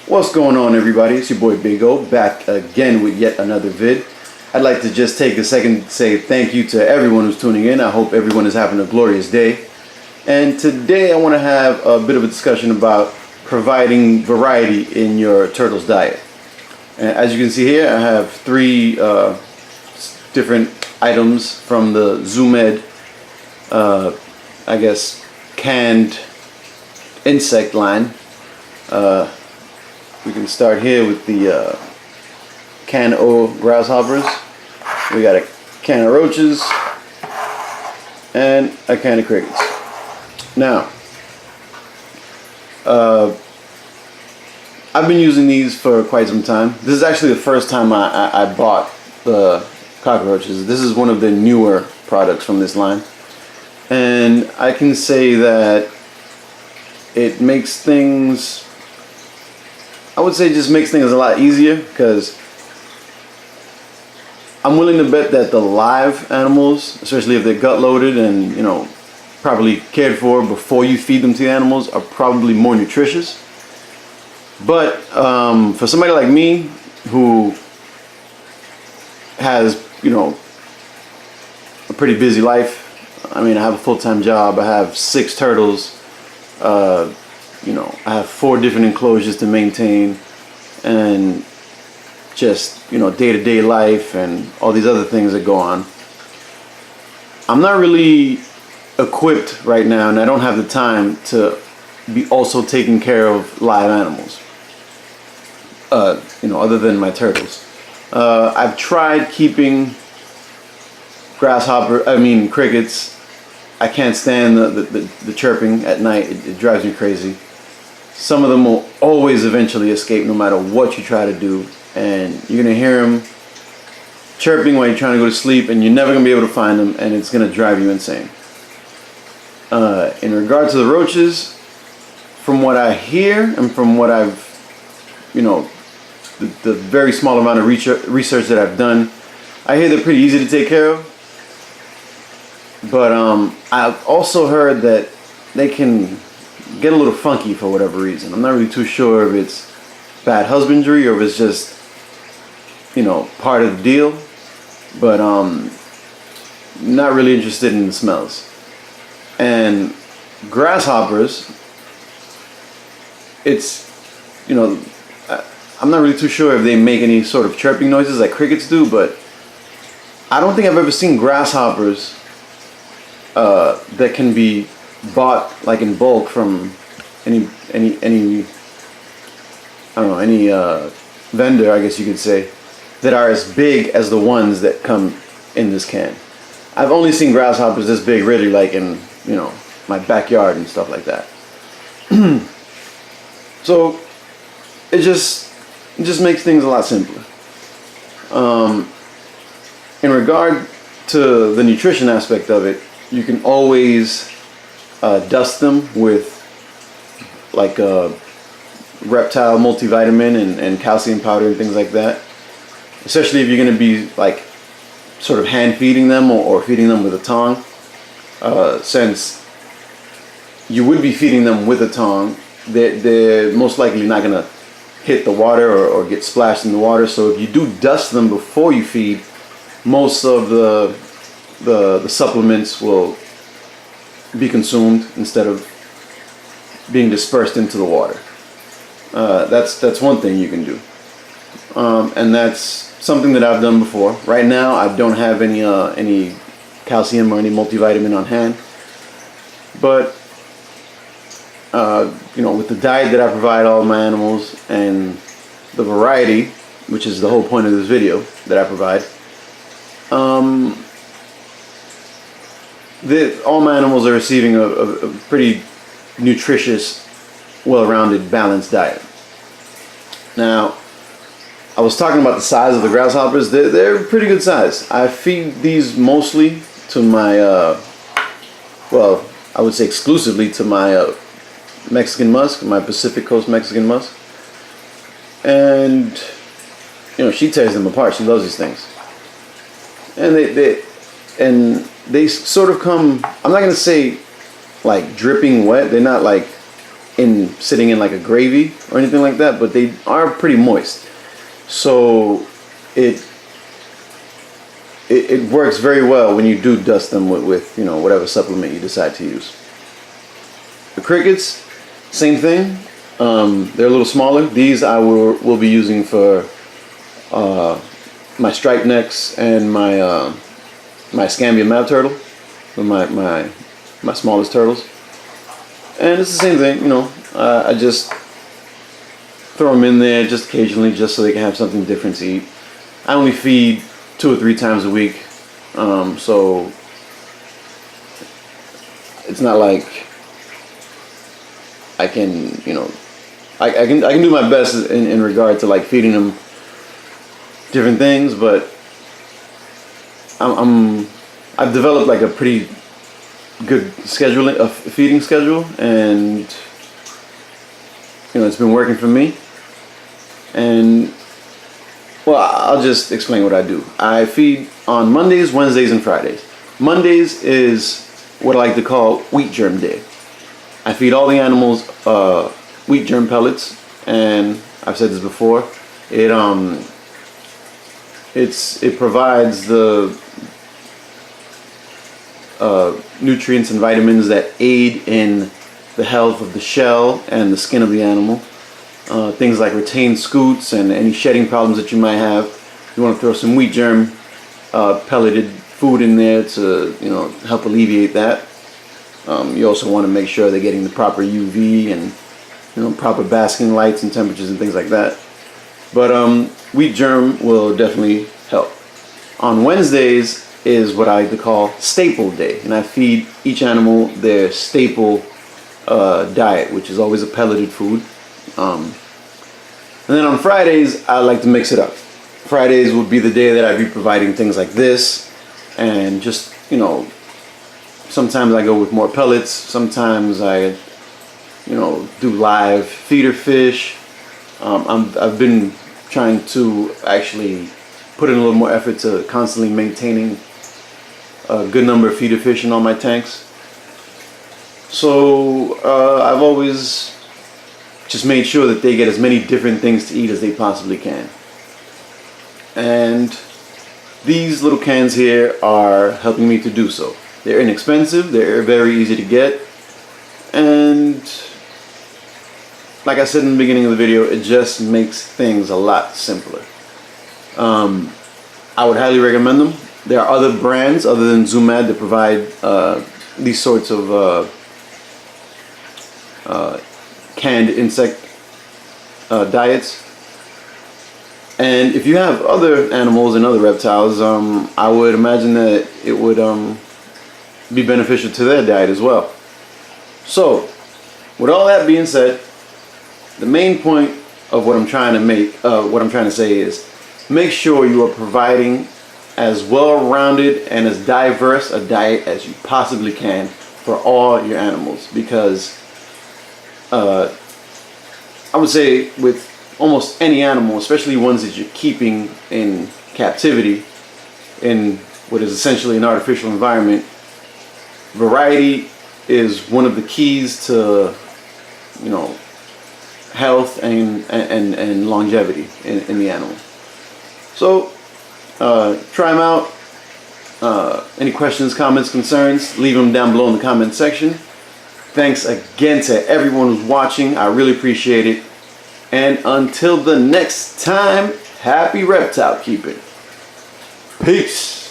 What's going on, everybody? It's your boy Big O, back again with yet another vid. I'd like to just take a second to say thank you to everyone who's tuning in. I hope everyone is having a glorious day. And today I want to have a bit of a discussion about providing variety in your turtle's diet. And as you can see here, I have three different items from the Zoomed, I guess, canned insect line. We can start here with the can O grasshoppers. We got a can of roaches and a can of crickets. Now, I've been using these for quite some time. This is actually the first time I bought the cockroaches. This is one of the newer products from this line. And I can say that it makes things, I would say just makes things a lot easier, because I'm willing to bet that the live animals, especially if they're gut loaded and, you know, properly cared for before you feed them to the animals, are probably more nutritious. But for somebody like me who has, you know, a pretty busy life, I mean, I have a full-time job, I have 6 turtles, you know, I have 4 different enclosures to maintain, and just, you know, day-to-day life and all these other things that go on. I'm not really equipped right now, and I don't have the time to be also taking care of live animals, you know, other than my turtles. I've tried keeping crickets. I can't stand the chirping at night. It drives me crazy. Some of them will always eventually escape no matter what you try to do, and you're gonna hear them chirping while you're trying to go to sleep, and you're never gonna be able to find them, and it's gonna drive you insane. In regard to the roaches, from what I hear and from what I've, you know, the very small amount of research that I've done, I hear they're pretty easy to take care of. But I've also heard that they can get a little funky for whatever reason. I'm not really too sure if it's bad husbandry or if it's just, you know, part of the deal. But not really interested in the smells. And grasshoppers, it's, you know, I'm not really too sure if they make any sort of chirping noises like crickets do, but I don't think I've ever seen grasshoppers that can be bought like in bulk from any I don't know, any vendor, I guess you could say, that are as big as the ones that come in this can. I've only seen grasshoppers this big really like in, you know, my backyard and stuff like that. So it just makes things a lot simpler. In regard to the nutrition aspect of it, you can always dust them with like a reptile multivitamin and calcium powder and things like that. Especially if you're going to be like sort of hand feeding them or feeding them with a tongue. Since you would be feeding them with a tongue, they're most likely not going to hit the water or get splashed in the water. So if you do dust them before you feed, most of the supplements will be consumed instead of being dispersed into the water. That's one thing you can do, and that's something that I've done before. Right now, I don't have any calcium or any multivitamin on hand, but you know, with the diet that I provide all my animals and the variety, which is the whole point of this video that I provide, all my animals are receiving a pretty nutritious, well-rounded, balanced diet. Now, I was talking about the size of the grasshoppers. They're pretty good size. I feed these mostly to my, well, I would say exclusively to my Mexican musk, my Pacific Coast Mexican musk. And, you know, she tears them apart. She loves these things. And they sort of come, I'm not going to say like dripping wet. They're not like in sitting in like a gravy or anything like that, but they are pretty moist. So it works very well when you do dust them with you know, whatever supplement you decide to use. The crickets, same thing. They're a little smaller. These I will be using for my striped necks and my my Scambia mab turtle, my smallest turtles. And it's the same thing, you know. I just throw them in there just occasionally, just so they can have something different to eat. I only feed 2 or 3 times a week, so it's not like I can, you know, I can do my best in regard to like feeding them different things, but I've developed like a pretty good scheduling, a feeding schedule, and you know, it's been working for me. And well, I'll just explain what I do. I feed on Mondays, Wednesdays, and Fridays. Mondays is what I like to call wheat germ day. I feed all the animals wheat germ pellets, and I've said this before. It provides the nutrients and vitamins that aid in the health of the shell and the skin of the animal. Things like retained scutes and any shedding problems that you might have. You want to throw some wheat germ pelleted food in there to, you know, help alleviate that. You also want to make sure they're getting the proper UV and, you know, proper basking lights and temperatures and things like that. But wheat germ will definitely help. On Wednesdays is what I like to call staple day, and I feed each animal their staple diet, which is always a pelleted food. And then on Fridays, I like to mix it up. Fridays would be the day that I'd be providing things like this, and just, you know, sometimes I go with more pellets, sometimes I, you know, do live feeder fish. I've been trying to actually put in a little more effort to constantly maintaining a good number of feeder fish in all my tanks. So I've always just made sure that they get as many different things to eat as they possibly can. And these little cans here are helping me to do so. They're inexpensive, they're very easy to get, and like I said in the beginning of the video, it just makes things a lot simpler. I would highly recommend them. There are other brands other than Zoomad that provide these sorts of canned insect diets. And if you have other animals and other reptiles, I would imagine that it would be beneficial to their diet as well. So, with all that being said, the main point of what I'm trying to say is, make sure you are providing as well-rounded and as diverse a diet as you possibly can for all your animals, because I would say with almost any animal, especially ones that you're keeping in captivity in what is essentially an artificial environment, variety is one of the keys to, you know, health and longevity in the animal. So try them out. Any questions, comments, concerns, leave them down below in the comment section. Thanks again to everyone who's watching. I really appreciate it. And until the next time, happy reptile keeping. Peace.